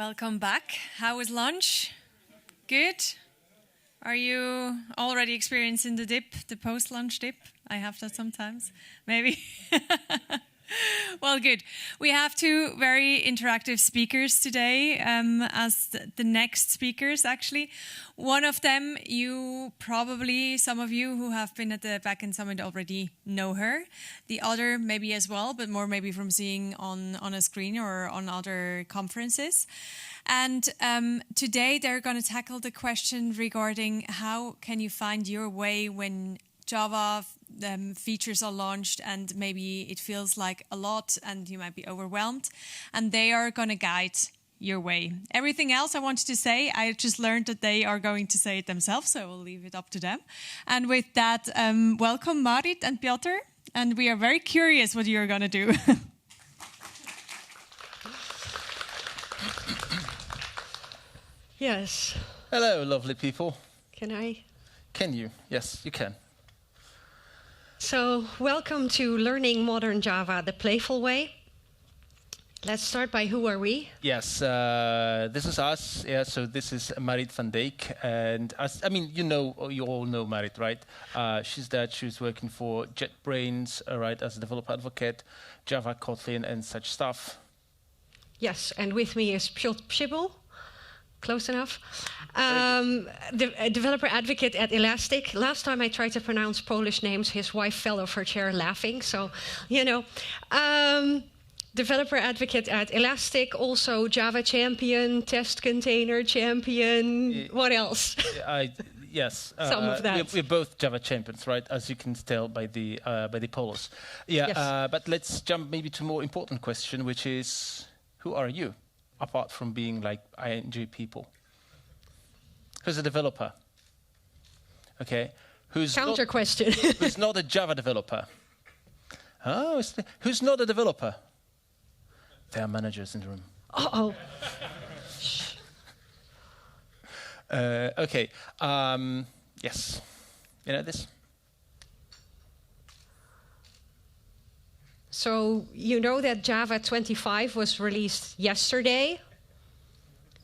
Welcome back. How was lunch? Good? Are you already experiencing the dip, the post-lunch dip? I have that sometimes, maybe. Well, good. We have two very interactive speakers today as the next speakers, actually. One of them, some of you who have been at the Backend Summit already know her. The other, maybe as well, but more maybe from seeing on a screen or on other conferences. And today they're going to tackle the question regarding how can you find your way when Java features are launched and maybe it feels like a lot and you might be overwhelmed. And they are going to guide your way. Everything else I wanted to say, I just learned that they are going to say it themselves, so we'll leave it up to them. And with that, welcome Marit and Piotr. And we are very curious what you're going to do. Yes. Hello, lovely people. Can I? Can you? Yes, you can. So, welcome to Learning Modern Java the Playful Way. Let's start by who are we? Yes, this is us. Yeah, so this is Marit van Dijk, and you all know Marit, right? She's Dutch. She's working for JetBrains, right, as a developer advocate, Java, Kotlin, and such stuff. Yes, and with me is Piotr Przybył. Close enough. The developer advocate at Elastic. Last time I tried to pronounce Polish names, his wife fell off her chair laughing. So, developer advocate at Elastic, also Java champion, test container champion. What else? Yes, some of that. We're both Java champions, right? As you can tell by the polls. Yeah, yes. But let's jump maybe to a more important question, which is, who are you? Apart from being like ING people. Who's a developer? Okay. Counter question. Who's not a Java developer? Oh, who's not a developer? There are managers in the room. Uh-oh. Okay. Yes. You know this? So you know that Java 25 was released yesterday.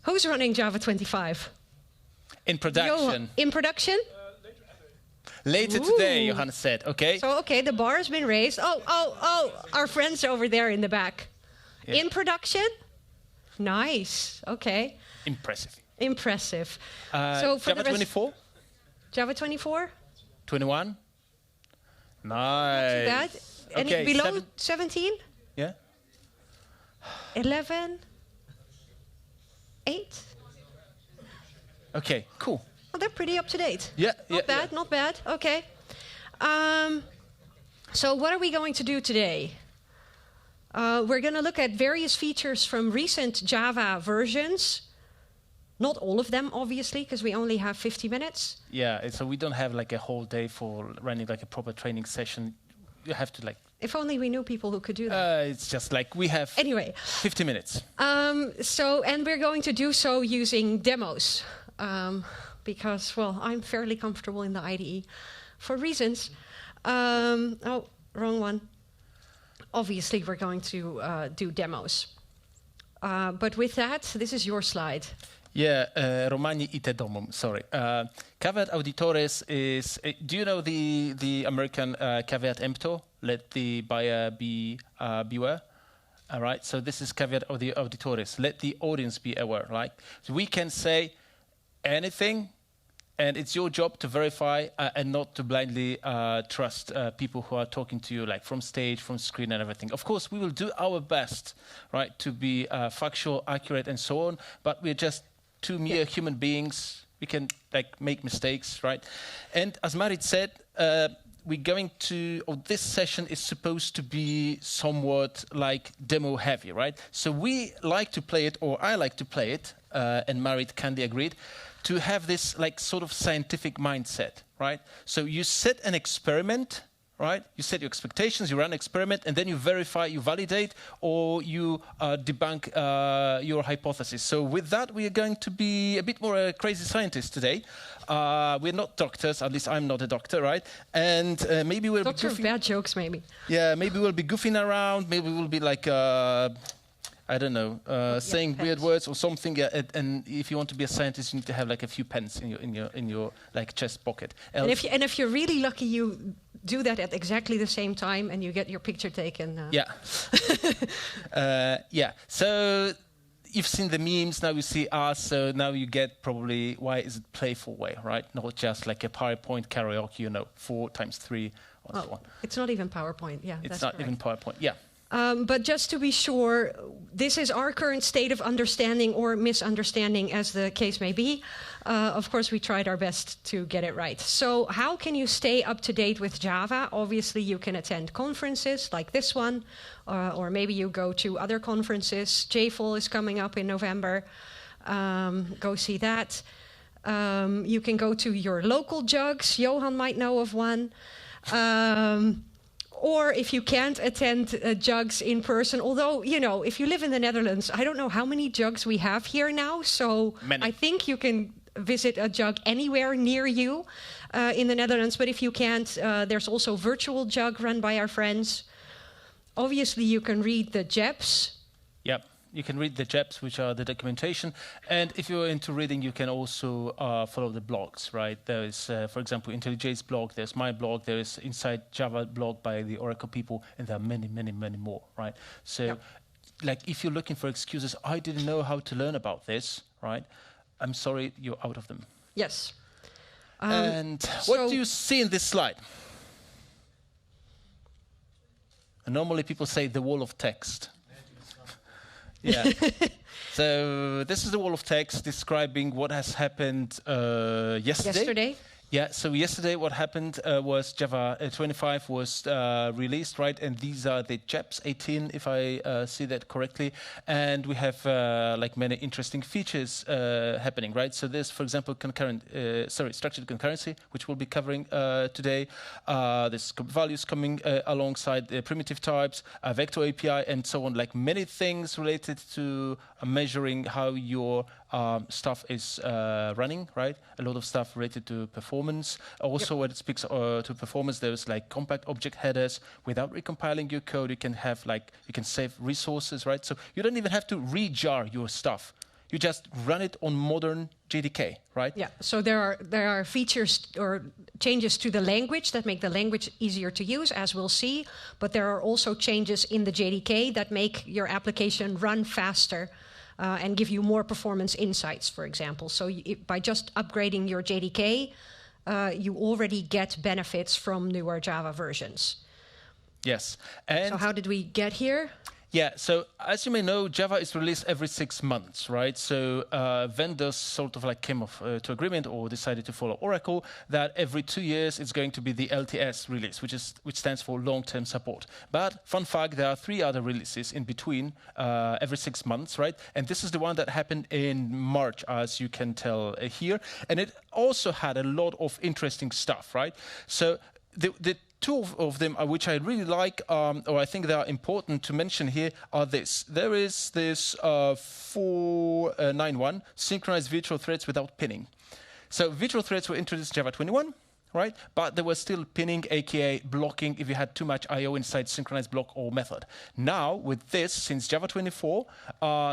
Who's running Java 25? In production. In production? Later today, Johannes said. Okay. So, the bar has been raised. Oh, our friends over there in the back. Yeah. In production? Nice. Okay. Impressive. So for Java 24? Java 24? 21? Nice. Not too bad. Any below 17? Yeah. 11? 8? Okay, cool. Well, they're pretty up to date. Yeah. Not bad. Okay. So what are we going to do today? We're going to look at various features from recent Java versions. Not all of them, obviously, because we only have 50 minutes. Yeah, so we don't have like a whole day for running like a proper training session. You have to like... If only we knew people who could do that. It's just like we have 50 minutes. And we're going to do so using demos. Because, well, I'm fairly comfortable in the IDE for reasons. Wrong one. Obviously, we're going to do demos. But with that, this is your slide. Yeah, Romani ite domum, sorry. Caveat auditoris is, do you know the American caveat emptor? Let the buyer be beware. All right, so this is caveat auditoris. Let the audience be aware, right? So we can say anything, and it's your job to verify and not to blindly trust people who are talking to you, like from stage, from screen, and everything. Of course, we will do our best, right, to be factual, accurate, and so on. But we're just two mere human beings. We can like make mistakes, right? And as Marit said, we're going to, or this session is supposed to be somewhat like demo heavy, right? So we like to play it, or I like to play it, and Marit kindly agreed, to have this like sort of scientific mindset, right? So you set an experiment, right? You set your expectations, you run an experiment, and then you verify, you validate, or you debunk your hypothesis. So with that, we are going to be a bit more a crazy scientist today. We're not doctors, at least I'm not a doctor, right? And maybe we'll Doctor of bad jokes, maybe. Yeah, maybe we'll be goofing around, maybe we'll be like I don't know, saying weird words or something. Yeah, and if you want to be a scientist, you need to have like a few pens in your like chest pocket. And if you're really lucky, you do that at exactly the same time, and you get your picture taken. Yeah. Yeah. So you've seen the memes. Now you see us. So now you get probably why is it playful way, right? Not just like a PowerPoint karaoke, 4 times 3 or so on. It's not even PowerPoint. Yeah, it's not even PowerPoint. Yeah. But just to be sure, this is our current state of understanding or misunderstanding, as the case may be. Of course, we tried our best to get it right. So how can you stay up to date with Java? Obviously, you can attend conferences like this one, or maybe you go to other conferences. JFL is coming up in November. Go see that. You can go to your local jugs. Johan might know of one. Or if you can't attend jugs in person, although, if you live in the Netherlands, I don't know how many jugs we have here now. So many. I think you can visit a jug anywhere near you in the Netherlands. But if you can't, there's also virtual jug run by our friends. Obviously, you can read the JEPs. Yep. You can read the JEPs, which are the documentation. And if you're into reading, you can also follow the blogs, right? There is, for example, IntelliJ's blog, there's my blog, there is Inside Java blog by the Oracle people, and there are many, many, many more, right? So, if you're looking for excuses, I didn't know how to learn about this, right? I'm sorry, you're out of them. Yes. And what do you see in this slide? And normally people say the wall of text. Yeah. So this is the wall of text describing what has happened yesterday. Yeah, so yesterday what happened was Java 25 was released, right? And these are the JEPs 18, if I see that correctly. And we have many interesting features happening, right? So there's, for example, structured concurrency, which we'll be covering today. There's values coming alongside the primitive types, vector API, and so on. Like many things related to measuring how your stuff is running, right? A lot of stuff related to performance. Also, when it speaks to performance, there's like compact object headers. Without recompiling your code, you can have you can save resources, right? So you don't even have to rejar your stuff. You just run it on modern JDK, right? Yeah. So there are features or changes to the language that make the language easier to use, as we'll see. But there are also changes in the JDK that make your application run faster. And give you more performance insights, for example. So by just upgrading your JDK, you already get benefits from newer Java versions. Yes. And so how did we get here? Yeah, so as you may know, Java is released every 6 months, right? So vendors sort of came to agreement or decided to follow Oracle that every 2 years it's going to be the LTS release, which stands for long-term support. But fun fact, there are 3 other releases in between every 6 months, right? And this is the one that happened in March, as you can tell here. And it also had a lot of interesting stuff, right? So the 2 of them, which I really like, or I think they are important to mention here, are this. There is this 491, synchronized virtual threads without pinning. So virtual threads were introduced in Java 21, right? But there was still pinning, aka blocking if you had too much I/O inside synchronized block or method. Now, with this, since Java 24,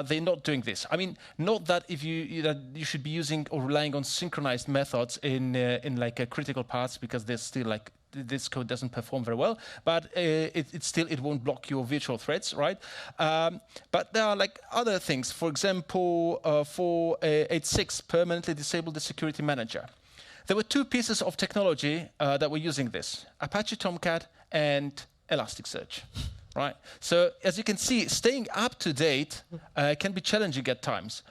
they're not doing this. I mean, not that you should be using or relying on synchronized methods in critical parts, because there's still this code doesn't perform very well, but it won't block your virtual threads, right? But there are other things. For example, 486 permanently disabled the security manager. There were 2 pieces of technology that were using this: Apache Tomcat and Elasticsearch. Right. So as you can see, staying up to date can be challenging at times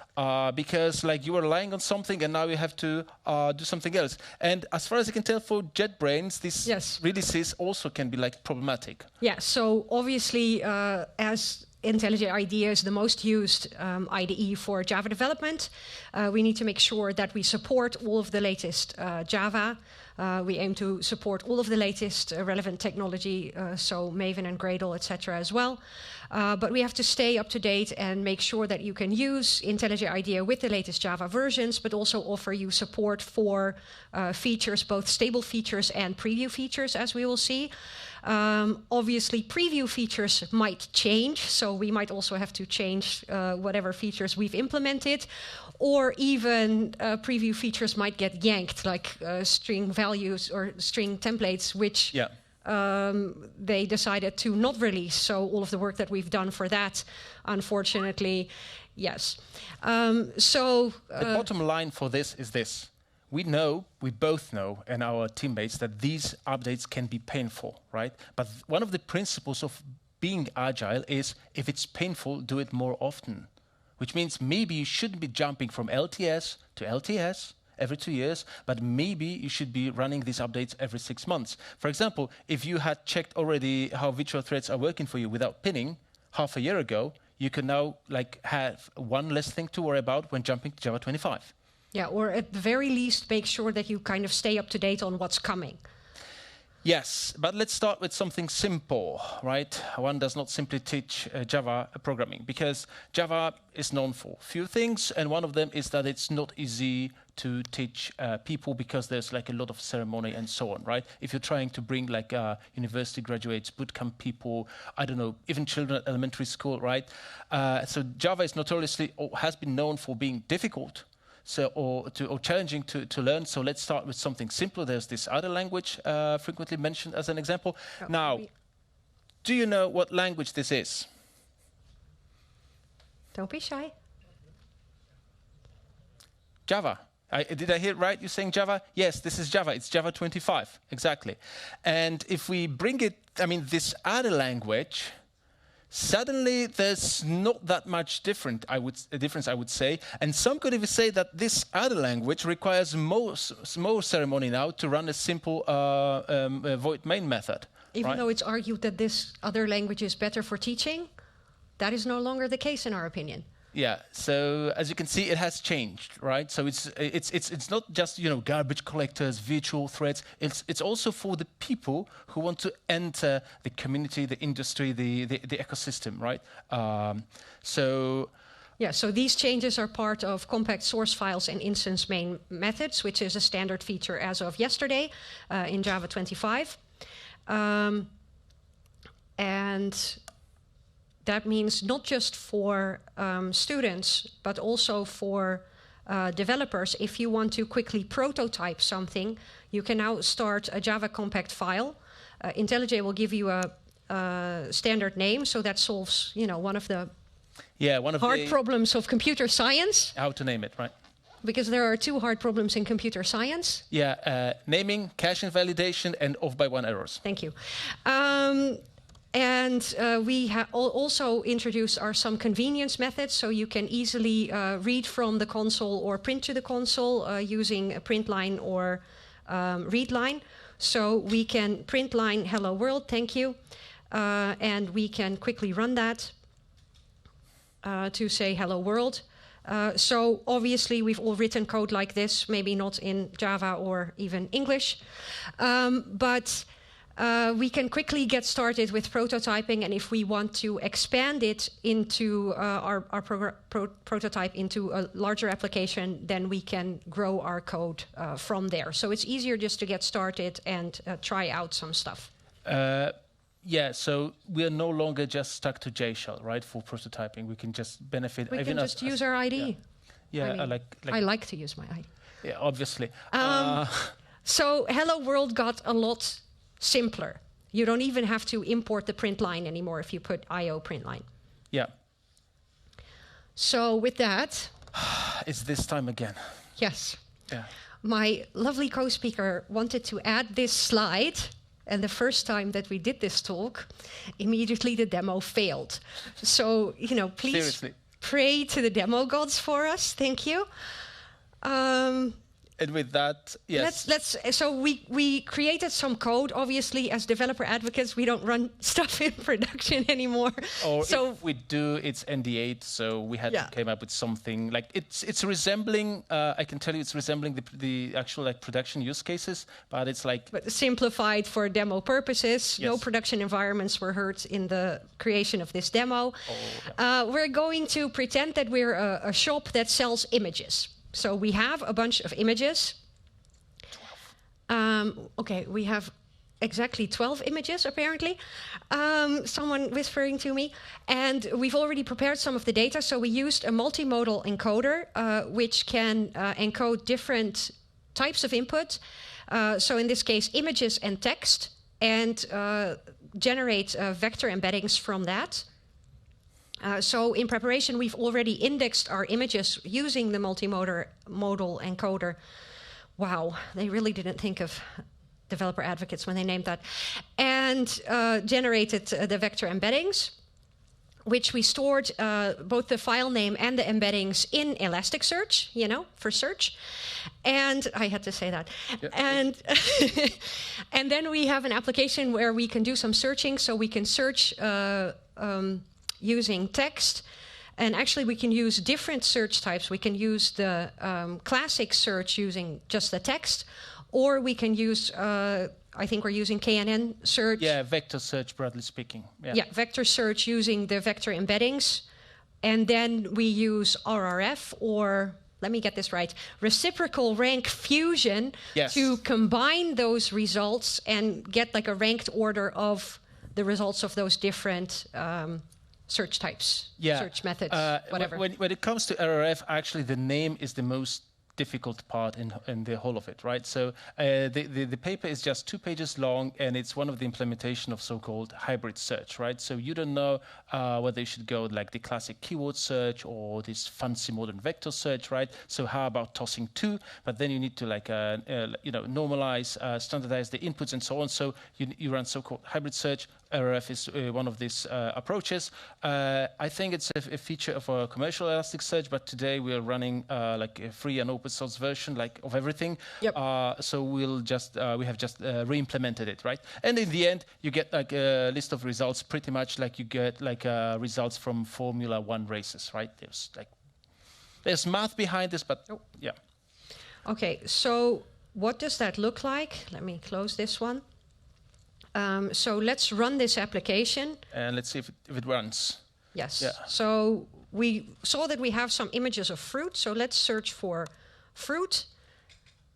because you are relying on something and now you have to do something else. And as far as I can tell, for JetBrains, these releases also can be problematic. Yeah. So obviously, as IntelliJ IDEA is the most used IDE for Java development, we need to make sure that we support all of the latest Java. We aim to support all of the latest relevant technology, so Maven and Gradle, etc. as well. But we have to stay up to date and make sure that you can use IntelliJ IDEA with the latest Java versions, but also offer you support for features, both stable features and preview features, as we will see. Obviously, preview features might change, so we might also have to change whatever features we've implemented, or even preview features might get yanked, like string values or string templates, which they decided to not release. So all of the work that we've done for that, unfortunately, yes. The bottom line for this is this. We both know, and our teammates, that these updates can be painful, right? But one of the principles of being agile is, if it's painful, do it more often. Which means maybe you shouldn't be jumping from LTS to LTS every 2 years, but maybe you should be running these updates every 6 months. For example, if you had checked already how virtual threads are working for you without pinning half a year ago, you can now have one less thing to worry about when jumping to Java 25. Yeah, or at the very least, make sure that you kind of stay up to date on what's coming. Yes, but let's start with something simple, right? One does not simply teach Java programming, because Java is known for a few things, and one of them is that it's not easy to teach people because there's a lot of ceremony and so on, right? If you're trying to bring university graduates, bootcamp people, I don't know, even children at elementary school, right? So Java is notoriously, or has been known for being difficult. Or challenging to learn. So let's start with something simple. There's this other language frequently mentioned as an example. Now, do you know what language this is? Don't be shy. Java. Did I hear it right? You're saying Java? Yes, this is Java. It's Java 25, exactly. And if we bring it, this other language, suddenly there's not that much difference, I would say. And some could even say that this other language requires more ceremony now to run a simple void main method. Even though it's argued that this other language is better for teaching, that is no longer the case in our opinion. Yeah, so as you can see, it has changed, right? So it's not just garbage collectors, virtual threads. It's also for the people who want to enter the community, the industry, the ecosystem, right? So these changes are part of compact source files and instance main methods, which is a standard feature as of yesterday in Java 25, and that means not just for students, but also for developers. If you want to quickly prototype something, you can now start a Java compact file. IntelliJ will give you a standard name, so that solves, one of the hard problems of computer science. How to name it, right? Because there are two hard problems in computer science. Yeah, naming, cache invalidation, and off-by-one errors. Thank you. And we also introduced some convenience methods, so you can easily read from the console or print to the console using a print line or read line. So we can print line hello world, thank you, and we can quickly run that to say hello world. So obviously we've all written code like this, maybe not in Java or even English, but we can quickly get started with prototyping, and if we want to expand it into our prototype into a larger application, then we can grow our code from there. So it's easier just to get started and try out some stuff. So we are no longer just stuck to JShell, right, for prototyping. We can just benefit. We can just use our IDE. I like to use my IDE. Yeah, obviously. So Hello World got a lot simpler. You don't even have to import the print line anymore if you put IO print line. Yeah. So with that... It's this time again. Yes. Yeah. My lovely co-speaker wanted to add this slide, and the first time that we did this talk, immediately the demo failed. So, please Seriously. Pray to the demo gods for us. Thank you. And with that, yes. So we created some code. Obviously, as developer advocates, we don't run stuff in production anymore. Or if we do, it's ND8. So we had to came up with something like it's resembling. I can tell you, it's resembling the actual production use cases, but it's but simplified for demo purposes. Yes. No production environments were hurt in the creation of this demo. We're going to pretend that we're a shop that sells images. So we have a bunch of images. Okay, we have exactly 12 images, apparently. Someone whispering to me. And we've already prepared some of the data. So we used a multimodal encoder, which can encode different types of input. So in this case, images and text, and generate vector embeddings from that. So in preparation, we've already indexed our images using the multimodal encoder. Wow, they really didn't think of developer advocates when they named that. And generated the vector embeddings, which we stored both the file name and the embeddings in Elasticsearch, you know, for search. And I had to say that. Yep. And and then we have an application where we can do some searching. So we can search using text. And actually, we can use different search types. We can use the classic search using just the text, or we can use, I think we're using KNN search. Yeah, vector search, broadly speaking. Yeah, vector search using the vector embeddings. And then we use RRF, or, let me get this right, reciprocal rank fusion, yes, to combine those results and get like a ranked order of the results of those different search types, search methods, whatever. When it comes to RRF, actually the name is the most difficult part in the whole of it, right? So the paper is just 2 pages long, and it's one of the implementation of so-called hybrid search, right? So you don't know whether you should go like the classic keyword search or this fancy modern vector search, right? So how about tossing 2? But then you need to like normalize, standardize the inputs and so on. So you run so-called hybrid search. RRF is one of these approaches. I think it's a feature of a commercial Elasticsearch, but today we're running like a free and open source version, like of everything. Yep. So we have just re-implemented it, right? And in the end, you get like a list of results, pretty much like you get like results from Formula 1 races, right? There's math behind this, but yeah. Okay, so what does that look like? Let me close this one. So let's run this application. And let's see if it runs. Yes. Yeah. So we saw that we have some images of fruit. So let's search for fruit.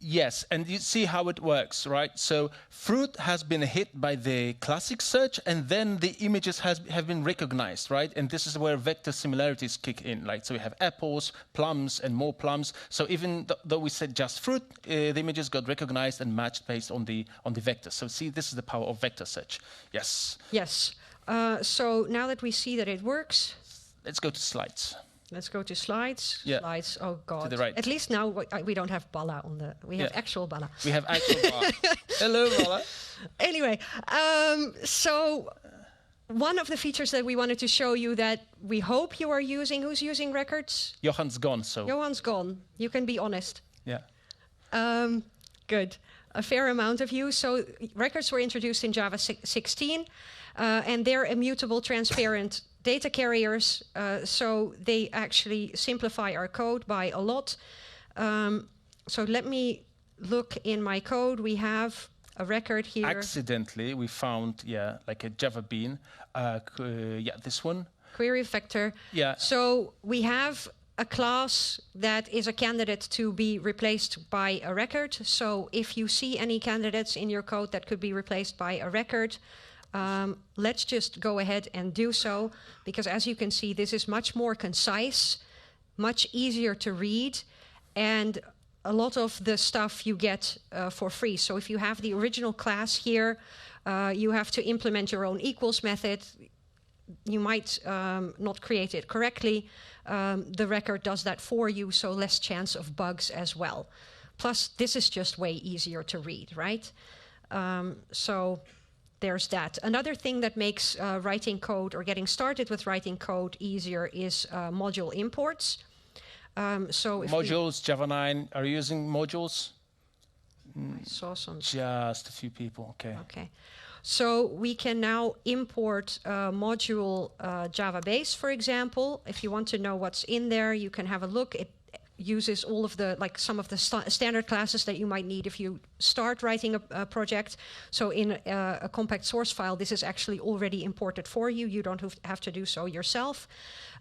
Yes, and you see how it works, right? So fruit has been hit by the classic search, and then the images have been recognized, right? And this is where vector similarities kick in. Like, so we have apples, plums, and more plums. So even though we said just fruit, the images got recognized and matched based on the vector. So see, this is the power of vector search. Yes. Yes. So now that we see that it works, let's go to slides. Let's go to slides. Yeah. Slides. Oh God. To the right. At least now we don't have Bala on the. We have actual Bala. We have actual Bala. Hello, Bala. Anyway, so one of the features that we wanted to show you that we hope you are using. Who's using records? Johan's gone. So. Johan's gone. You can be honest. Yeah. Good. A fair amount of you. So records were introduced in Java 16, and they're immutable, transparent data carriers, so they actually simplify our code by a lot. So let me look in my code. We have a record here. Accidentally, we found, like a Java bean. This one. Query vector. Yeah. So we have a class that is a candidate to be replaced by a record. So if you see any candidates in your code that could be replaced by a record, let's just go ahead and do so, because as you can see, this is much more concise, much easier to read, and a lot of the stuff you get for free. So if you have the original class here, you have to implement your own equals method. You might not create it correctly. The record does that for you, so less chance of bugs as well. Plus, this is just way easier to read, right? So there's that. Another thing that makes writing code or getting started with writing code easier is module imports. So if modules, Java 9, are you using modules? I saw some. Just a few people, okay. Okay. So we can now import module Java base, for example. If you want to know what's in there, you can have a look. It uses all of the, like some of the standard classes that you might need if you start writing a project. So in a compact source file, this is actually already imported for you. You don't have to do so yourself.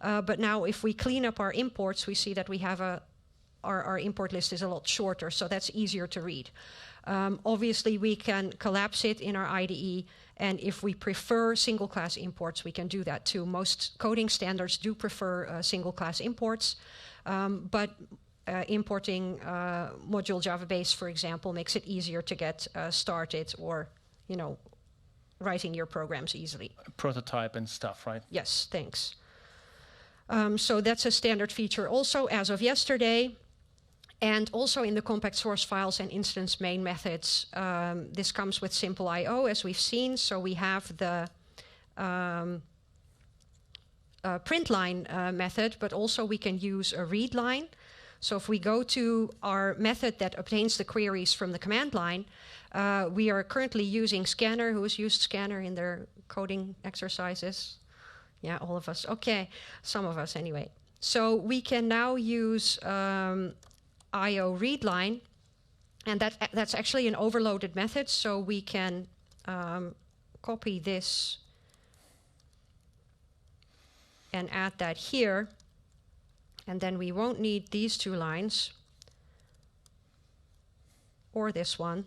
But now if we clean up our imports, we see that we have a our import list is a lot shorter, so that's easier to read. Obviously, we can collapse it in our IDE, and if we prefer single-class imports, we can do that too. Most coding standards do prefer single-class imports, but importing module Java base, for example, makes it easier to get started or, writing your programs easily. Prototype and stuff, right? Yes, thanks. So that's a standard feature also as of yesterday. And also in the compact source files and instance main methods, this comes with simple I/O, as we've seen. So we have the print line method, but also we can use a read line. So if we go to our method that obtains the queries from the command line, we are currently using Scanner. Who's used Scanner in their coding exercises? Yeah, all of us. Okay, some of us anyway. So we can now use IO read line, and that's actually an overloaded method. So we can copy this and add that here, and then we won't need these two lines or this one.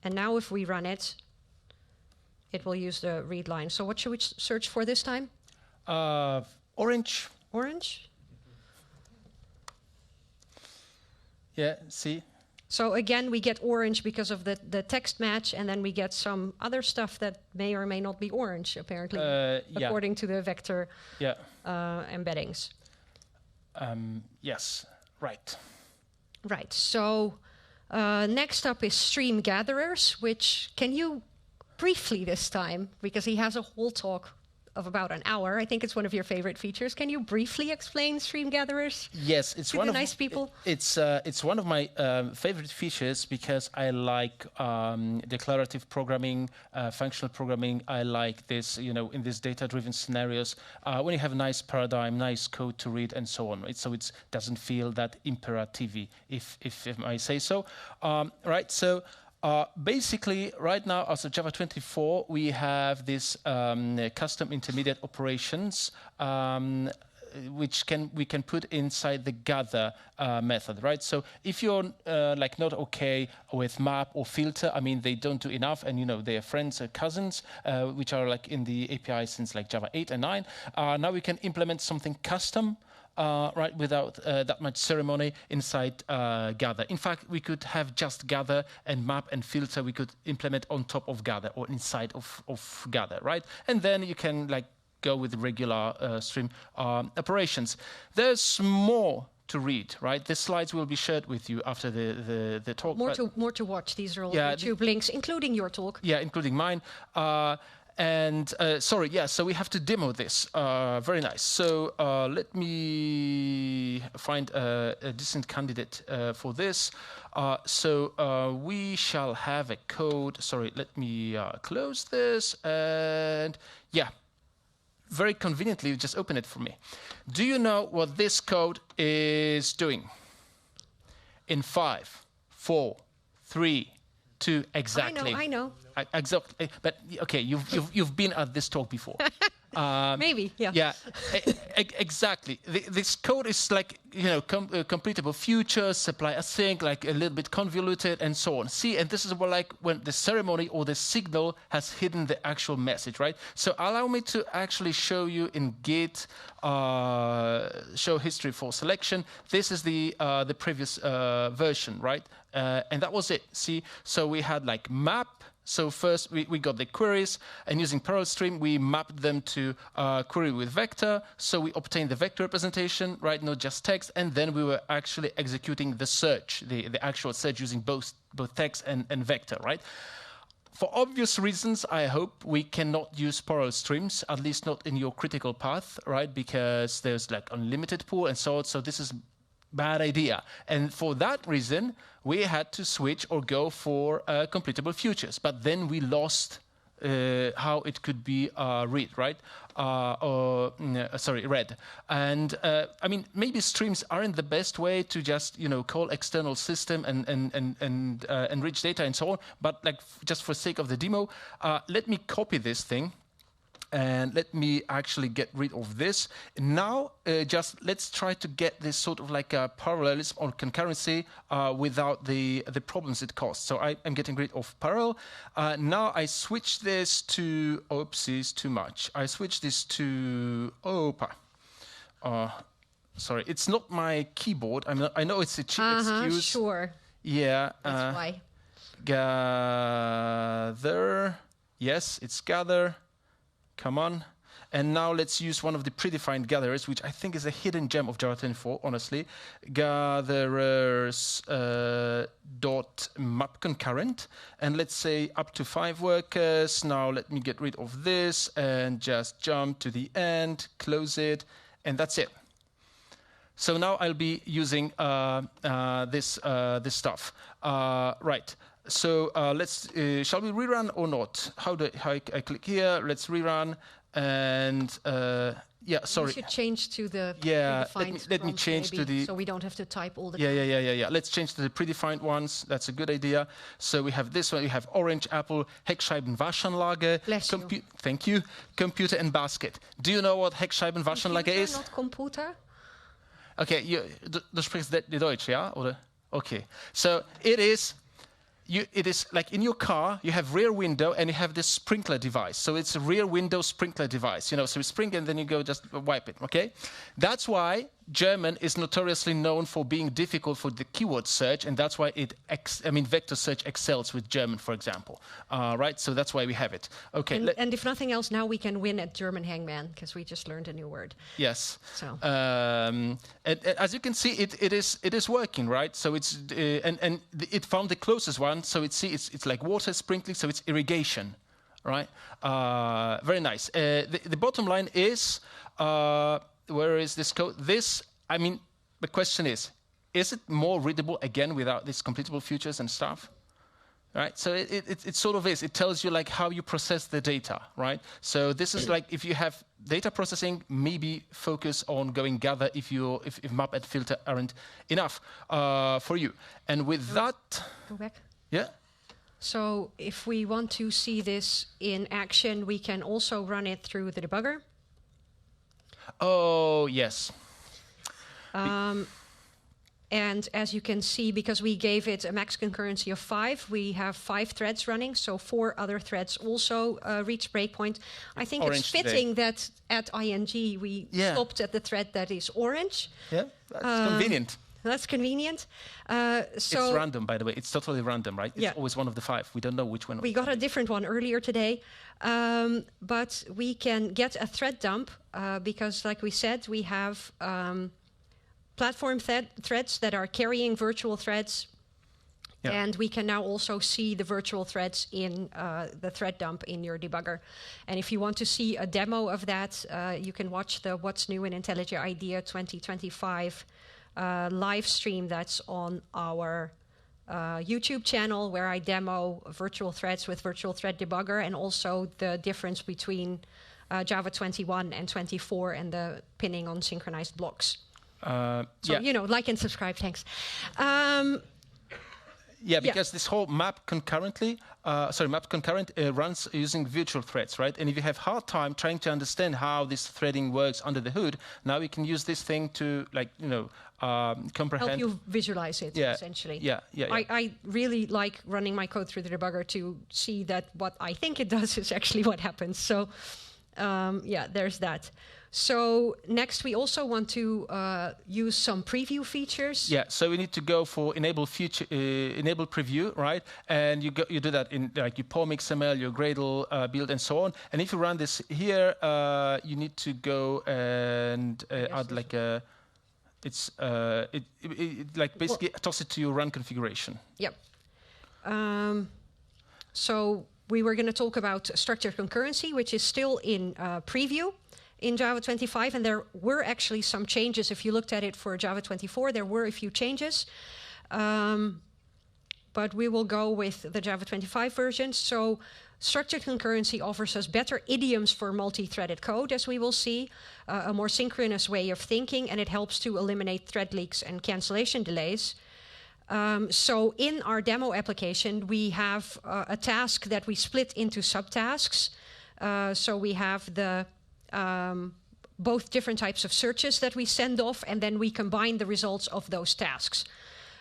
And now if we run it, it will use the read line. So what should we search for this time? Orange. Orange? Yeah, see? So again, we get orange because of the text match, and then we get some other stuff that may or may not be orange, apparently, according to the vector embeddings. Yes, right. Right, so next up is stream gatherers, which, can you briefly this time, because he has a whole talk of about an hour. I think it's one of your favorite features. Can you briefly explain stream gatherers? Yes, it's one of nice people. It's one of my favorite features because I like declarative programming, functional programming. I like this, in these data-driven scenarios when you have a nice paradigm, nice code to read, and so on. Right? So it doesn't feel that imperative, if I say so. Right. So. Basically, right now, as of Java 24, we have this custom intermediate operations, which we can put inside the gather method, right? So if you're not okay with map or filter, I mean, they don't do enough, and they are friends or cousins, which are in the API since Java 8 and 9. Now we can implement something custom. Right, without that much ceremony inside gather. In fact, we could have just gather and map and filter. We could implement on top of gather or inside of gather, right? And then you can go with regular stream operations. There's more to read, right? The slides will be shared with you after the talk. More to watch. These are all YouTube links, including your talk. Yeah, including mine. And sorry, yeah, so we have to demo this. Very nice. So let me find a decent candidate for this. So we shall have a code. Sorry, let me close this. And yeah, very conveniently, just open it for me. Do you know what this code is doing? In 5, 4, 3, 2, exactly. I know. Exactly, but okay, you've been at this talk before. Maybe, yeah. Yeah, exactly. This code is completable futures, supply async, a little bit convoluted, and so on. See, and this is when the ceremony or the signal has hidden the actual message, right? So allow me to actually show you in Git show history for selection. This is the previous version, right? And that was it. See, so we had map. So first we got the queries, and using parallel stream, we mapped them to query with vector. So we obtained the vector representation, right? Not just text. And then we were actually executing the search, the actual search using both text and vector, right? For obvious reasons, I hope we cannot use parallel streams, at least not in your critical path, right? Because there's unlimited pool and so on. So this is bad idea. And for that reason, we had to switch or go for completable futures. But then we lost how it could be read, right? Read. And I mean, maybe streams aren't the best way to just call external system and enrich data and so on. But just for sake of the demo, let me copy this thing. And let me actually get rid of this. Now, just let's try to get this sort of like a parallelism or concurrency without the problems it causes. So I'm getting rid of parallel. Now I switch this to, oopsies, too much. I switch this to opa. Sorry, it's not my keyboard. I know it's a cheap excuse. Sure. Yeah. That's why. Gather. Yes, it's gather. Come on. And now let's use one of the predefined gatherers, which I think is a hidden gem of Java 24, honestly. Gatherers dot map concurrent. And let's say up to 5 workers. Now let me get rid of this and just jump to the end, close it, and that's it. So now I'll be using this stuff. Right. So let's. Shall we rerun or not? How I click here? Let's rerun. And yeah, sorry. We should change to the predefined. Let me change to the. So we don't have to type all the. Yeah. Let's change to the predefined ones. That's a good idea. So we have this one. We have Orange, Apple, Heckscheibenwaschanlage. Bless you. Thank you. Computer and basket. Do you know what Heckscheibenwaschanlage is? Not computer. Okay, du sprichst Deutsch, ja? Oder? Okay. So it is like in your car, you have rear window and you have this sprinkler device. So it's a rear window sprinkler device, so you sprinkle and then you go just wipe it, okay? That's why German is notoriously known for being difficult for the keyword search, and that's why vector search excels with German, for example, right? So that's why we have it. Okay. And if nothing else, now we can win at German Hangman because we just learned a new word. Yes. So. And as you can see, it is working, right? So it's and it found the closest one. So it's like water sprinkling. So it's irrigation, right? Very nice. The bottom line is. Where is this code? The question is it more readable again without these completable futures and stuff? Right? So it sort of is. It tells you like how you process the data, right? So this is like if you have data processing, maybe focus on going gather if map and filter aren't enough for you. And with that, go back. Yeah. So if we want to see this in action, we can also run it through the debugger. Oh, yes. And as you can see, because we gave it a max concurrency of 5, we have 5 threads running. So 4 other threads also reach breakpoint. I think orange it's fitting that at ING we stopped at the thread that is orange. Yeah, that's convenient. That's convenient. It's random, by the way. It's totally random, right? It's always one of the 5. We don't know which one. We got a different one earlier today. But we can get a thread dump because, like we said, we have platform threads that are carrying virtual threads. Yeah. And we can now also see the virtual threads in the thread dump in your debugger. And if you want to see a demo of that, you can watch the What's New in IntelliJ IDEA 2025 live stream that's on our YouTube channel, where I demo virtual threads with virtual thread debugger and also the difference between Java 21 and 24 and the pinning on synchronized blocks. Like and subscribe, thanks. Because this whole map concurrent runs using virtual threads, right? And if you have hard time trying to understand how this threading works under the hood, now we can use this thing to, comprehend. Help you visualize it, essentially. Yeah. I really like running my code through the debugger to see that what I think it does is actually what happens. So, there's that. So next, we also want to use some preview features. Yeah, so we need to go for enable preview, right? And you do that in like your POM XML, your Gradle build, and so on. And if you run this here, you need to go and add like a. It's basically toss it to your run configuration. Yep. So we were going to talk about structured concurrency, which is still in preview in Java 25, and there were actually some changes. If you looked at it for Java 24, there were a few changes. But we will go with the Java 25 version. So structured concurrency offers us better idioms for multi-threaded code, as we will see, a more synchronous way of thinking, and it helps to eliminate thread leaks and cancellation delays. So in our demo application, we have a task that we split into subtasks. So we have the both different types of searches that we send off, and then we combine the results of those tasks.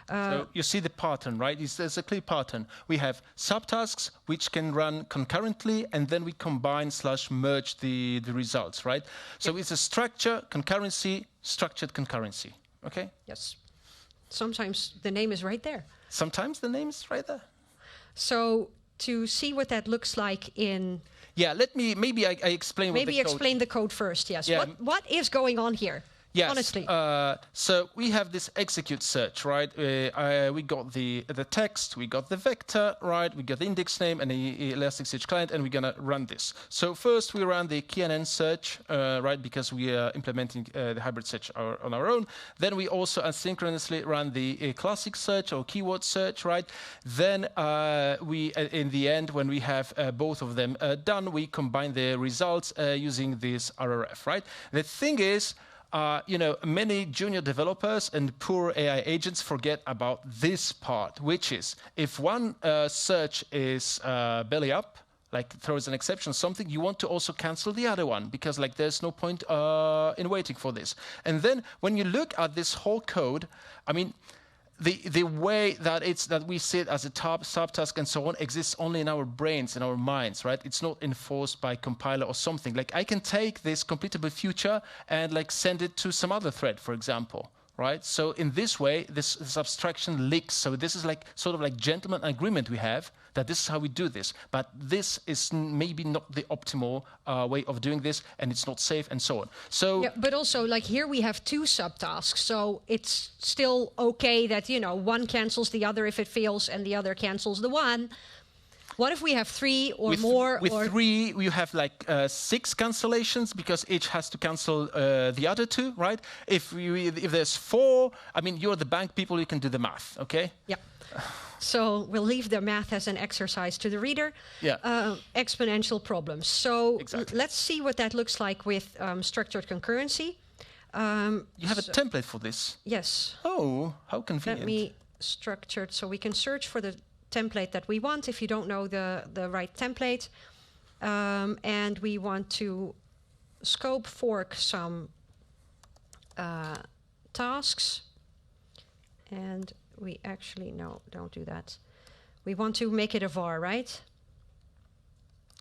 So you see the pattern, right? There's a clear pattern. We have subtasks which can run concurrently, and then we combine / merge the results, right? So it's a structure, concurrency, structured concurrency, okay? Yes. Sometimes the name is right there. Sometimes the name is right there. So to see what that looks like in... Yeah, maybe I explain what the code... Maybe explain the code first, yes. Yeah. What is going on here? Yes. Honestly. So we have this execute search, right? We got the text, we got the vector, right? We got the index name and the Elasticsearch client, and we're going to run this. So first we run the KNN search, right? Because we are implementing the hybrid search on our own. Then we also asynchronously run the classic search or keyword search, right? Then we, in the end, when we have both of them done, we combine the results using this RRF, right? The thing is, many junior developers and poor AI agents forget about this part, which is if one search is belly up, like throws an exception or something, you want to also cancel the other one because like there's no point in waiting for this. And then when you look at this whole code, I mean, the way that we see it as a subtask and so on exists only in our brains, in our minds, right? It's not enforced by compiler or something. Like I can take this completable future and like send it to some other thread, for example, right? So in this way, this abstraction leaks. So this is like sort of like gentleman agreement we have that this is how we do this. But this is maybe not the optimal way of doing this, and it's not safe and so on. So yeah, but also like here we have two subtasks, so it's still okay that one cancels the other if it fails and the other cancels the one. What if we have three or more? With three, you have like 6 cancellations because each has to cancel the other 2, right? If there's 4, I mean, you're the bank people, you can do the math, okay? Yeah. So we'll leave the math as an exercise to the reader. Yeah. Exponential problems. So exactly. Let's see what that looks like with structured concurrency. You have a template for this? Yes. Oh, how convenient. Let me structure it so we can search for the template that we want if you don't know the right template. And we want to scope fork some tasks. And we actually, no, don't do that. We want to make it a var, right?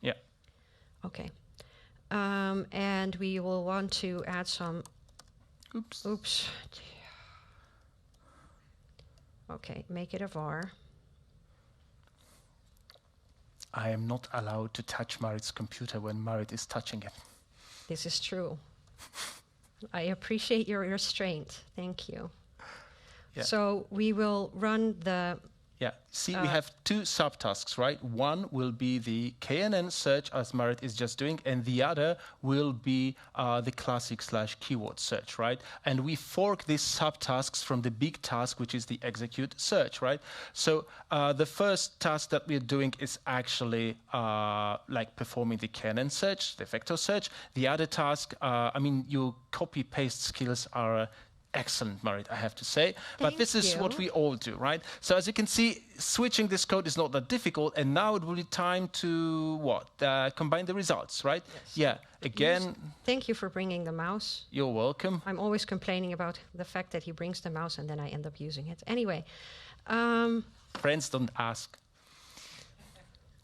Yeah. Okay. And we will want to add some... Oops. Okay, make it a var. I am not allowed to touch Marit's computer when Marit is touching it. This is true. I appreciate your restraint. Thank you. Yeah. So we will run the... Yeah, see, we have 2 subtasks, right? One will be the KNN search, as Marit is just doing, and the other will be the classic / keyword search, right? And we fork these subtasks from the big task, which is the execute search, right? So the first task that we're doing is actually like performing the KNN search, the vector search. The other task, I mean, your copy-paste skills are excellent, Marit, I have to say. But this is what we all do, right? So as you can see, switching this code is not that difficult. And now it will be time to what? Combine the results, right? Yes. Yeah. Again. Thank you for bringing the mouse. You're welcome. I'm always complaining about the fact that he brings the mouse and then I end up using it. Anyway. Friends don't ask.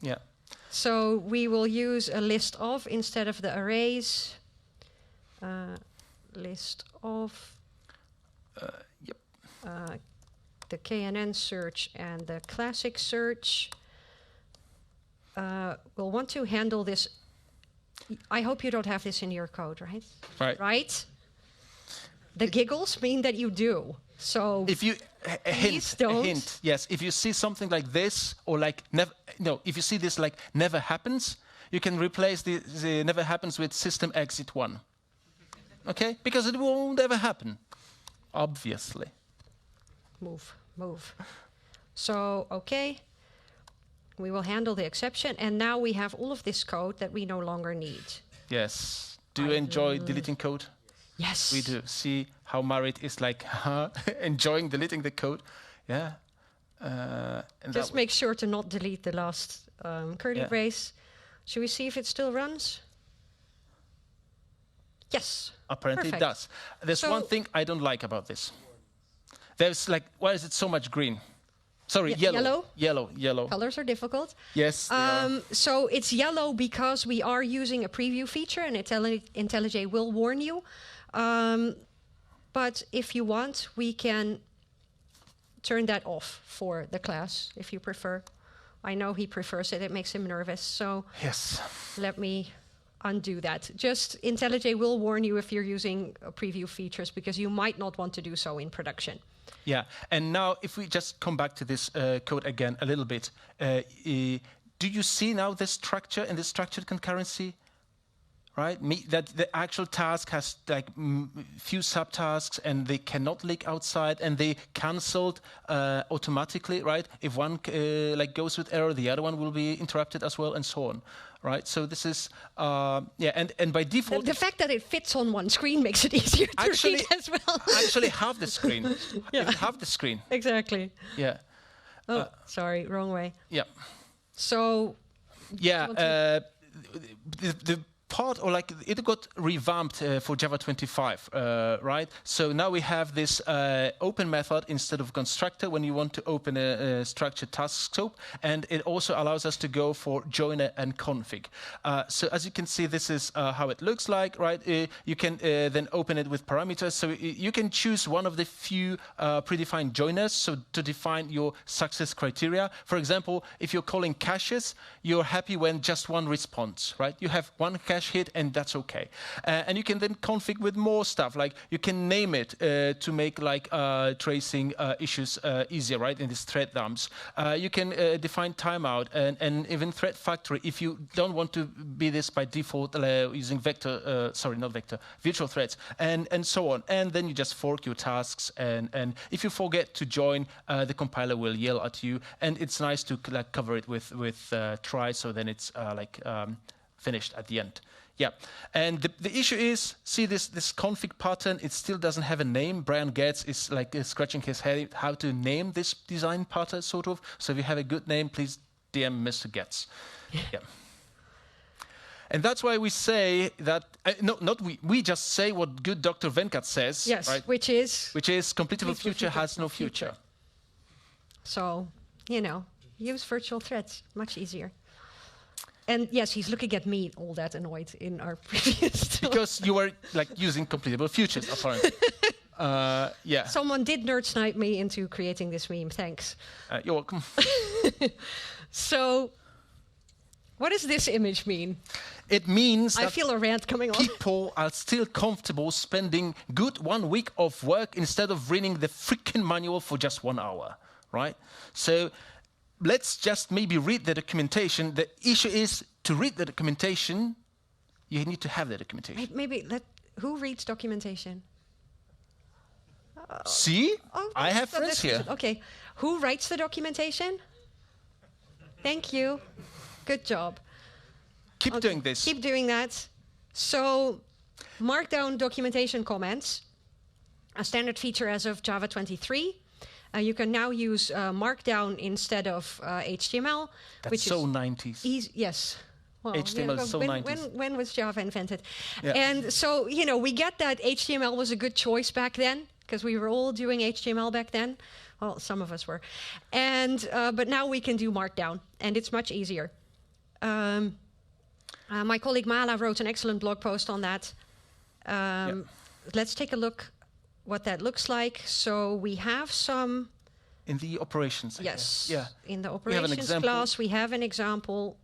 Yeah. So we will use a list of instead of the arrays. List of. Yep. The KNN search and the classic search. We'll want to handle this. I hope you don't have this in your code, right? Right. Right? The giggles mean that you do. So if you a hint, yes. If you see something like this, or like if you see this like never happens, you can replace the never happens with system exit 1. Okay, because it won't ever happen. Obviously. Move. So, okay. We will handle the exception. And now we have all of this code that we no longer need. Yes. Do you enjoy deleting code? Yes. We do. See how Marit is like enjoying deleting the code? Yeah. And just make sure to not delete the last curly brace. Should we see if it still runs? Yes. Apparently Perfect. it does. There's So- one thing I don't like about this. There's like, why is it so much green? Sorry, yellow. Yellow. Colors are difficult. Yes. they are. So it's yellow because we are using a preview feature, and IntelliJ will warn you. But if you want, we can turn that off for the class, if you prefer. I know he prefers it. It makes him nervous. So Yes. let me undo that. Just IntelliJ will warn you if you're using preview features, because you might not want to do so in production. Yeah, and now if we just come back to this code again a little bit, do you see now this structure and this structured concurrency? Right, that the actual task has like few subtasks, and they cannot leak outside, and they cancelled automatically. Right, if one like goes with error, the other one will be interrupted as well, and so on. Right, so this is and by default, The fact that it fits on one screen makes it easier to Actually- read as well. actually half the screen. Yeah. Even half the screen. Exactly. Yeah, Oh, sorry, wrong way. yeah. So Yeah, Want to- the part, or like it got revamped for Java 25, right? So now we have this open method instead of constructor when you want to open a structured task scope, and it also allows us to go for joiner and config. So as you can see, this is how it looks like, right? You can then open it with parameters, so you can choose one of the few predefined joiners, so to define your success criteria. For example, if you're calling caches, you're happy when just one responds, right? You have one cache hit, and that's okay. And you can then config with more stuff, like you can name it to make like tracing issues easier, right? In these thread dumps, you can define timeout and even thread factory if you don't want to be this by default using vector, sorry, not vector, virtual threads, and so on. And then you just fork your tasks, and if you forget to join, the compiler will yell at you, and it's nice to like cover it with try, so then it's finished at the end. Yeah, and the issue is, see this config pattern, it still doesn't have a name. Brian Getz is like scratching his head how to name this design pattern, sort of. So if you have a good name, please DM Mr. Getz. Yeah. And that's why we say that, not we just say what good Dr. Venkat says, yes, right? which is Completable future has no future. So, use virtual threads, much easier. And yes, he's looking at me all that annoyed in our previous talk. Because you were like using completable futures, apparently. Yeah. Someone did nerd snipe me into creating this meme, thanks. You're welcome. So, what does this image mean? It means I that feel a rant coming on. people are still comfortable spending good 1 week of work instead of reading the freaking manual for just 1 hour, right? So let's just maybe read the documentation. The issue is, to read the documentation, you need to have the documentation. Who reads documentation? See? Oh, I have so friends this is here. it. Okay. Who writes the documentation? Thank you. Good job. Keep doing this. Keep doing that. So, markdown documentation comments, a standard feature as of Java 23. You can now use markdown instead of HTML. That's which so is 90s. Yes. Well, HTML is so 90s. when was Java invented? Yeah. And so, we get that HTML was a good choice back then, because we were all doing HTML back then. Well, some of us were. And but now we can do markdown, and it's much easier. My colleague Mala wrote an excellent blog post on that. Let's take a look what that looks like. So we have some... In the operations. I Yes. guess. Yeah. In the an operations example. class, we have an example.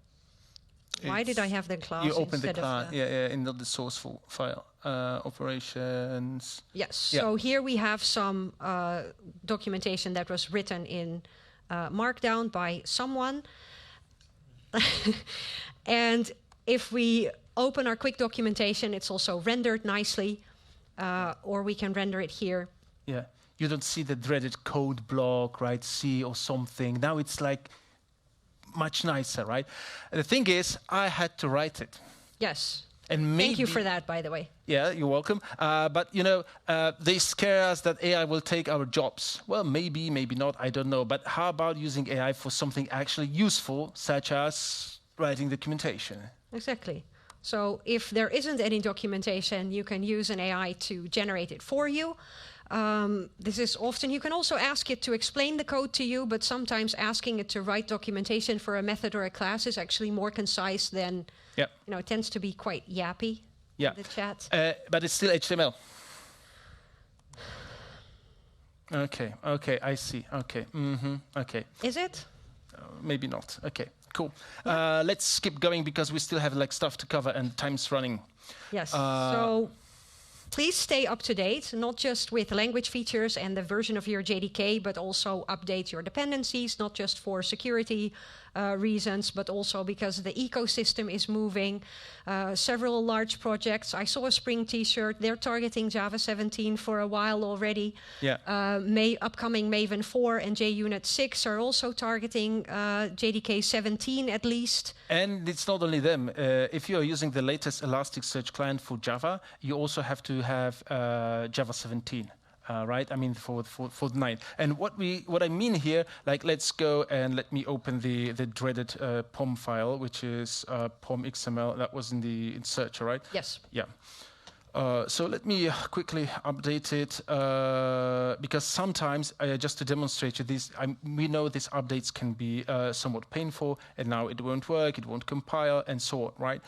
Why did I have the class You open the instead class, of... in the source file. Operations. Yes. Yeah. So here we have some documentation that was written in Markdown by someone. And if we open our quick documentation, it's also rendered nicely, or we can render it here. Yeah. You don't see the dreaded code block, right? C or something. Now it's like much nicer, right? The thing is, I had to write it. Yes. And maybe, Thank you for that, by the way. Yeah, you're welcome. But, they scare us that AI will take our jobs. Well, maybe, maybe not, I don't know. But how about using AI for something actually useful, such as writing documentation. Exactly. So if there isn't any documentation, you can use an AI to generate it for you. This is often, you can also ask it to explain the code to you, but sometimes asking it to write documentation for a method or a class is actually more concise than, it tends to be quite yappy in the chat. But it's still HTML. Okay, I see. Okay, okay. Is it? Maybe not. Okay, cool. Let's keep going because we still have like stuff to cover and time's running. Yes. So please stay up to date, not just with language features and the version of your JDK, but also update your dependencies, not just for security reasons, but also because the ecosystem is moving. Several large projects. I saw a Spring T-shirt. They're targeting Java 17 for a while already. Yeah. Upcoming Maven 4 and JUnit 6 are also targeting JDK 17 at least. And it's not only them. If you're using the latest Elasticsearch client for Java, you also have to have Java 17. Right? I mean, for the 9. And what I mean here, like, let's go and let me open the dreaded POM file, which is POM XML. That was in the searcher, right? Yes. Yeah. So let me quickly update it because sometimes, just to demonstrate you this, we know these updates can be somewhat painful, and now it won't work, it won't compile, and so on, right?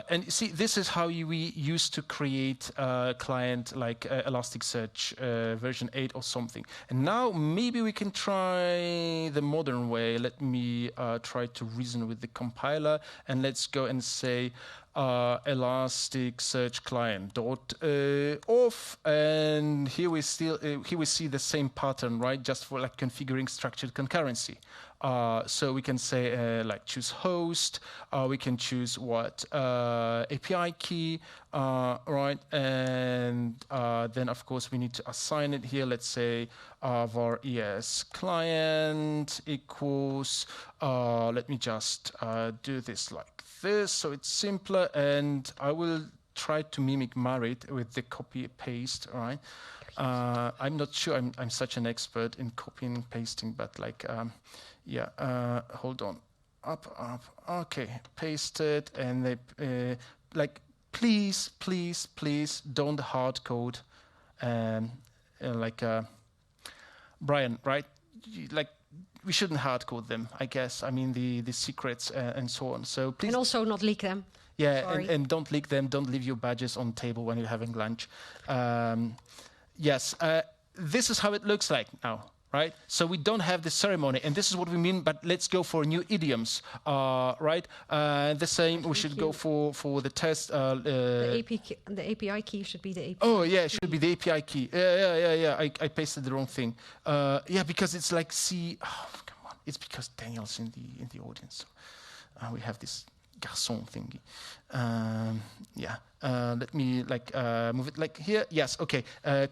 And you see, this is how we used to create a client like Elasticsearch version 8 or something. And now maybe we can try the modern way. Let me try to reason with the compiler, and let's go and say, Elasticsearch client dot off, and here we see the same pattern, right? Just for like configuring structured concurrency. So we can say like choose host. We can choose what API key, right? And then of course we need to assign it here. Let's say var es client equals. Let me just do this like this, so it's simpler, and I will try to mimic Marit with the copy paste, right? I'm not sure I'm such an expert in copying and pasting, but like, hold on, up, okay, paste it, and they, like, please don't hard code, like, Brian, right? Like, we shouldn't hard code them, I guess. I mean, the secrets and so on. So please. And also not leak them. Yeah, and don't leak them. Don't leave your badges on the table when you're having lunch. Yes, this is how it looks like now, right? So we don't have the ceremony, and this is what we mean, but let's go for new idioms, right? The same, we should go for the test. The API key should be the API Oh, yeah, it should be the API key. Yeah. I pasted the wrong thing. Yeah, because it's like C. Oh, come on. It's because Daniel's in the audience. So, we have this garçon thingy. Let me like move it like here. Yes, okay.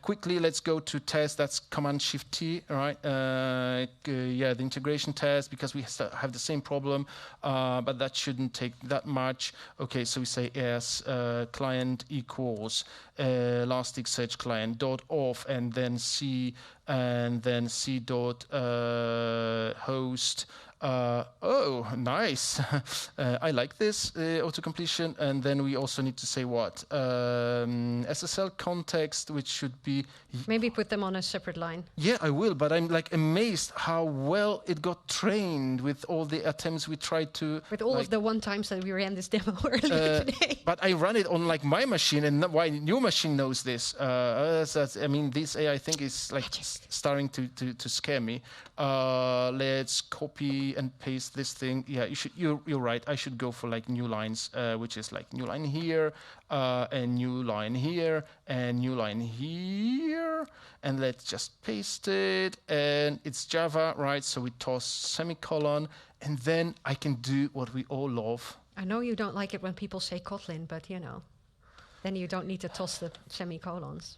Quickly, let's go to test. That's Command-Shift-T, right? The integration test, because we have the same problem, but that shouldn't take that much. Okay, so we say as client equals Elasticsearch client dot off, and then C dot host. Oh, nice. I like this auto-completion. And then we also need to say what? SSL context, which should be... Maybe put them on a separate line. Yeah, I will, but I'm like amazed how well it got trained with all the attempts we tried to... With all of the one times that we ran this demo earlier today. But I run it on like my machine, and why your machine knows this. I mean, this AI thing is like starting to scare me. Let's copy and paste this thing. Yeah, you're right. I should go for like new lines, which is like new line here, and new line here, and new line here. And let's just paste it. And it's Java, right? So we toss semicolon, and then I can do what we all love. I know you don't like it when people say Kotlin, but you know, then you don't need to toss the semicolons.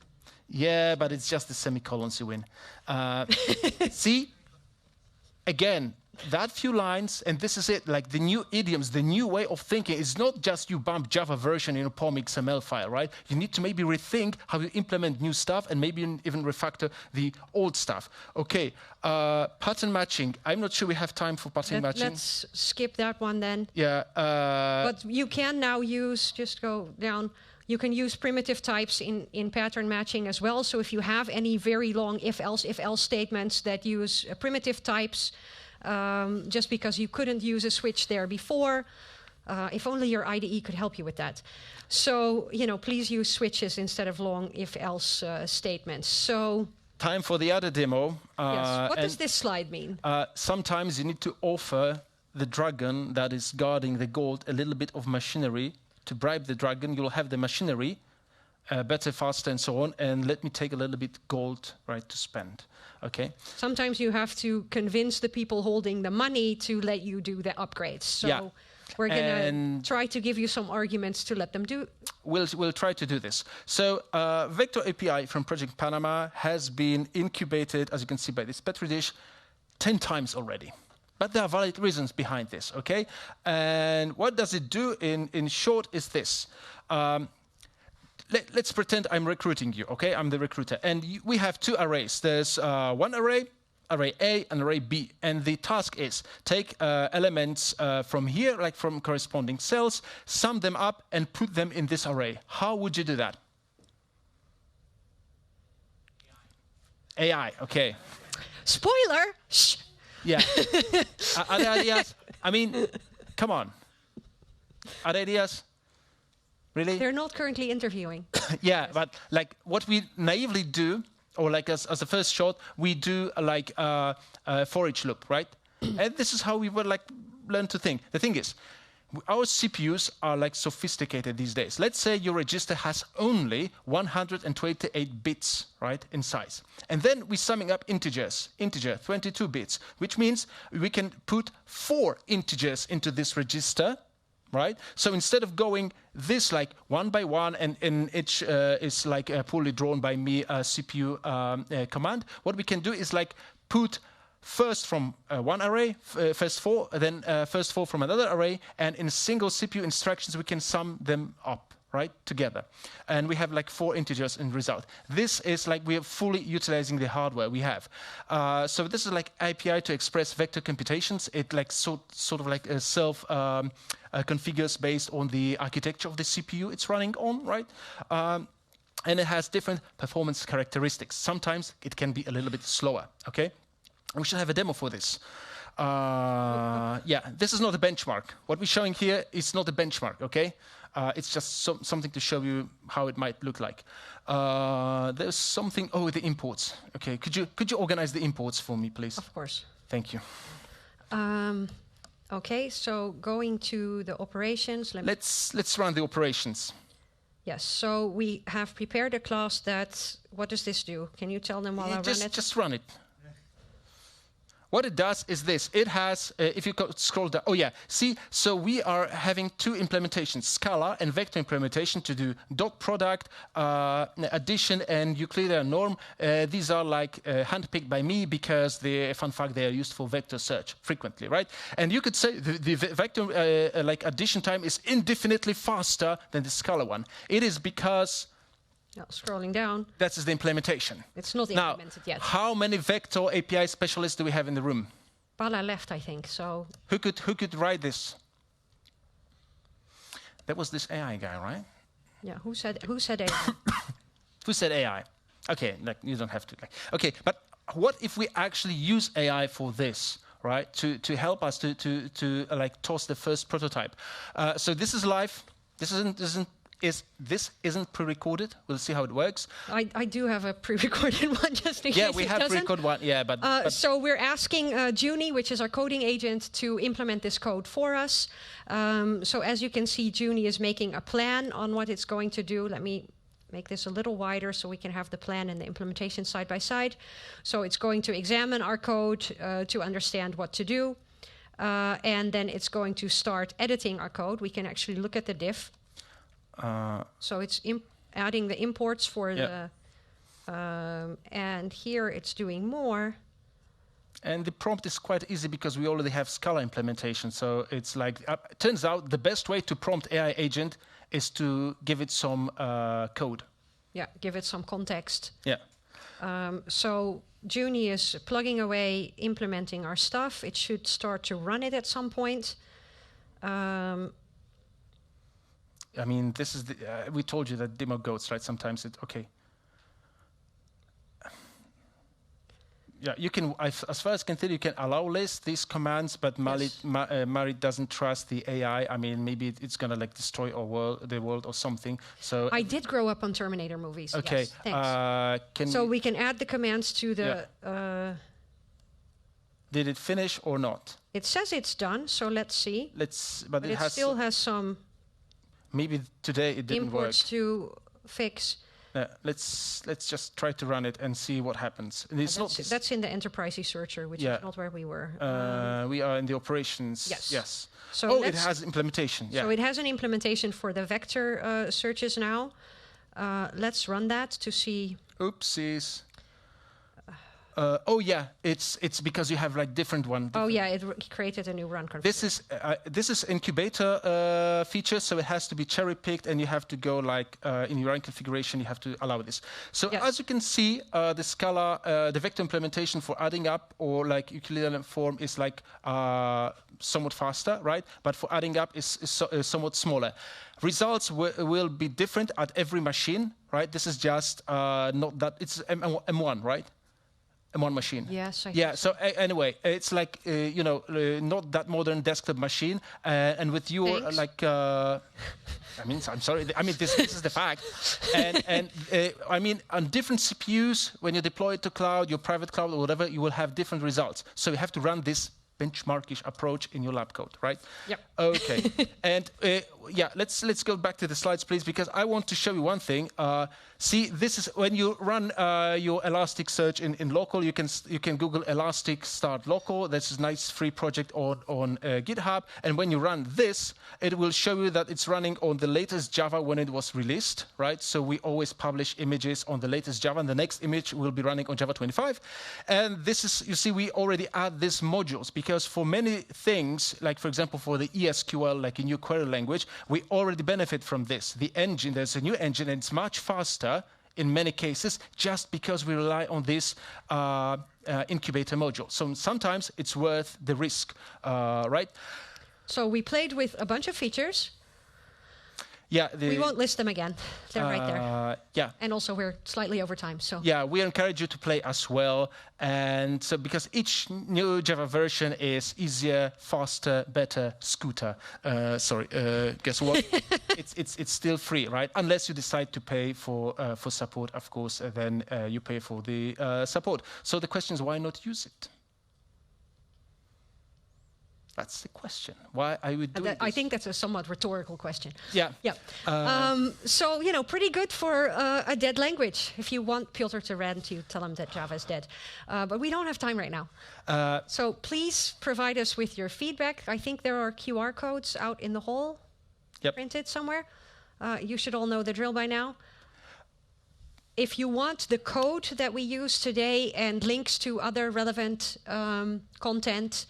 Yeah, but it's just the semicolons you win. See? Again, that few lines, and this is it, like the new idioms, the new way of thinking is not just you bump Java version in a POM XML file, right? You need to maybe rethink how you implement new stuff and maybe even refactor the old stuff. Okay, pattern matching. I'm not sure we have time for pattern matching. Let's skip that one then. Yeah. But you can now use, just go down, you can use primitive types in pattern matching as well. So if you have any very long if-else statements that use primitive types, just because you couldn't use a switch there before, if only your IDE could help you with that. So, please use switches instead of long if-else statements. So time for the other demo. Yes. What does this slide mean? Sometimes you need to offer the dragon that is guarding the gold a little bit of machinery. To bribe the dragon, you'll have the machinery, better, faster, and so on. And let me take a little bit gold, right, to spend. Okay. Sometimes you have to convince the people holding the money to let you do the upgrades. So we're going to try to give you some arguments to let them do. We'll try to do this. So Vector API from Project Panama has been incubated, as you can see by this Petri dish, 10 times already. But there are valid reasons behind this, okay? And what does it do in short is this. Let's pretend I'm recruiting you, okay? I'm the recruiter. And we have two arrays. There's one array, array A and array B. And the task is take elements from here, like from corresponding cells, sum them up and put them in this array. How would you do that? AI, okay. Spoiler! Shh. Yeah. Are there ideas? I mean, come on. Are there ideas? Really? They're not currently interviewing. Yeah, but like what we naively do, or like as a first shot, we do like a for each loop, right? And this is how we would like learn to think. The thing is, our CPUs are like sophisticated these days. Let's say your register has only 128 bits, right, in size. And then we're summing up integers, 22 bits, which means we can put 4 integers into this register, right? So instead of going this like one by one and each is like poorly drawn by me CPU command, what we can do is like put first from one array, first 4, then first 4 from another array, and in single CPU instructions we can sum them up, right, together. And we have like 4 integers in result. This is like we are fully utilizing the hardware we have. So this is like API to express vector computations. It like sort of like self configures based on the architecture of the CPU it's running on, right? And it has different performance characteristics. Sometimes it can be a little bit slower, okay? We should have a demo for this. Yeah, this is not a benchmark. What we're showing here is not a benchmark, okay? It's just something to show you how it might look like. There's something, the imports. Okay, could you organize the imports for me, please? Of course. Thank you. Okay, so going to the operations. Let's run the operations. Yes, so we have prepared a class that, what does this do? Can you tell them while I run it? Just run it. What it does is this. It has, if you scroll down, see, so we are having 2 implementations, Scala and vector implementation to do dot product, addition, and Euclidean norm. These are like handpicked by me because fun fact, they are used for vector search frequently, right? And you could say the vector like addition time is indefinitely faster than the Scala one. It is because scrolling down. That is the implementation. It's not implemented yet. How many vector API specialists do we have in the room? Bala left, I think. So who could write this? That was this AI guy, right? Yeah. Who said AI? Who said AI? Okay, like you don't have to. Okay, but what if we actually use AI for this, right? To help us to like toss the first prototype. So this is live. This isn't pre-recorded. We'll see how it works. I do have a pre-recorded one just in case. Yeah, we have pre-recorded one. Yeah, but so we're asking Junie, which is our coding agent, to implement this code for us. So as you can see, Junie is making a plan on what it's going to do. Let me make this a little wider so we can have the plan and the implementation side by side. So it's going to examine our code to understand what to do, and then it's going to start editing our code. We can actually look at the diff. So it's adding the imports for the, and here it's doing more. And the prompt is quite easy because we already have Scala implementation. So it's like, turns out the best way to prompt AI agent is to give it some code. Yeah, give it some context. Yeah. So Juni is plugging away, implementing our stuff. It should start to run it at some point. I mean, this is the, we told you that demo goats, right? Sometimes it, okay. Yeah, you can, as far as I can tell, you can allow these commands, but Marit doesn't trust the AI. I mean, maybe it's going to like destroy the world or something. So I did grow up on Terminator movies. Okay. Yes, thanks. So we can add the commands to the... Yeah. Did it finish or not? It says it's done, so let's see. But it still has some... Maybe today it didn't imports work. To fix. Let's just try to run it and see what happens. And that's in the enterprise searcher, which is not where we were. We are in the operations. Yes. So it has implementation. Yeah. So it has an implementation for the vector searches now. Let's run that to see. Oopsies. It's because you have like different one. It created a new run configuration. This is incubator feature, so it has to be cherry picked, and you have to go like in your run configuration. You have to allow this. So as you can see, the Scala, the vector implementation for adding up or like ukulele form is like somewhat faster, right? But for adding up is somewhat smaller. Results will be different at every machine, right? This is just not that it's M1, right? M1 machine. Yes. So anyway, it's like not that modern desktop machine, and with your like, I mean, I'm sorry. I mean, this is the fact, and I mean, on different CPUs, when you deploy it to cloud, your private cloud or whatever, you will have different results. So you have to run this benchmarkish approach in your lab code, right? Yep. Okay. And let's go back to the slides, please, because I want to show you one thing. See, this is when you run your Elasticsearch in local. You can Google Elastic Start Local. This is a nice free project on GitHub. And when you run this, it will show you that it's running on the latest Java when it was released, right? So we always publish images on the latest Java, and the next image will be running on Java 25. And this is, you see, we already add these modules because for many things, like for example for the ESQL, like a new query language, we already benefit from this. The engine, there's a new engine, and it's much faster in many cases just because we rely on this incubator module. So sometimes it's worth the risk, right? So we played with a bunch of features. Yeah, we won't list them again. They're right there. Yeah. And also we're slightly over time, so. Yeah, we encourage you to play as well. And so because each new Java version is easier, faster, better, scooter. Guess what? it's still free, right? Unless you decide to pay for support, of course, then you pay for the support. So the question is, why not use it? That's the question. Why I would do it? I think that's a somewhat rhetorical question. Yeah. So, pretty good for a dead language. If you want Piotr to rant, you tell him that Java is dead. But we don't have time right now. So please provide us with your feedback. I think there are QR codes out in the hall, printed somewhere. You should all know the drill by now. If you want the code that we use today and links to other relevant content,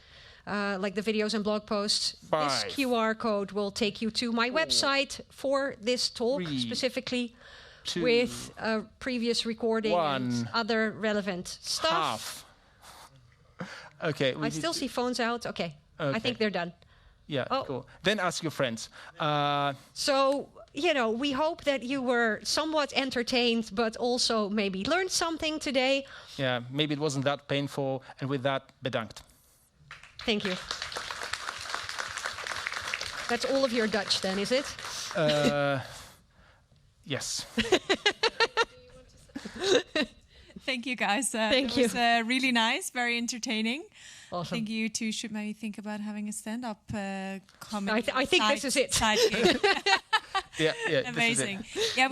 like the videos and blog posts, this QR code will take you to my website for this talk, specifically with previous recording and other relevant stuff. Okay. I still see phones out. Okay. I think they're done. Yeah, cool. Then ask your friends. So, we hope that you were somewhat entertained, but also maybe learned something today. Yeah, maybe it wasn't that painful. And with that, bedankt. Thank you. That's all of your Dutch then, is it? Yes. Thank you, guys. Thank you. It was really nice, very entertaining. Awesome. I think you two should maybe think about having a stand-up comedy. I think this is it. Side gig. Yeah, Amazing. This is it. Yeah,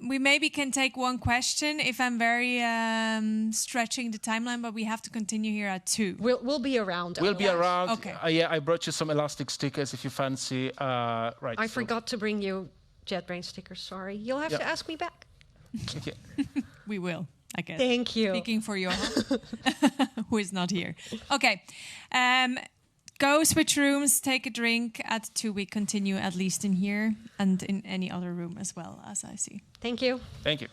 we maybe can take one question if I'm very stretching the timeline, but we have to continue here at 2. We'll be around. We'll be around. Okay. I brought you some elastic stickers if you fancy. Right. I forgot to bring you JetBrains stickers. Sorry. You'll have to ask me back. Okay. We will. I guess. Thank you. Speaking for Johan, who is not here. Okay. Go switch rooms, take a drink. At 2 we continue at least in here and in any other room as well, as I see. Thank you. Thank you.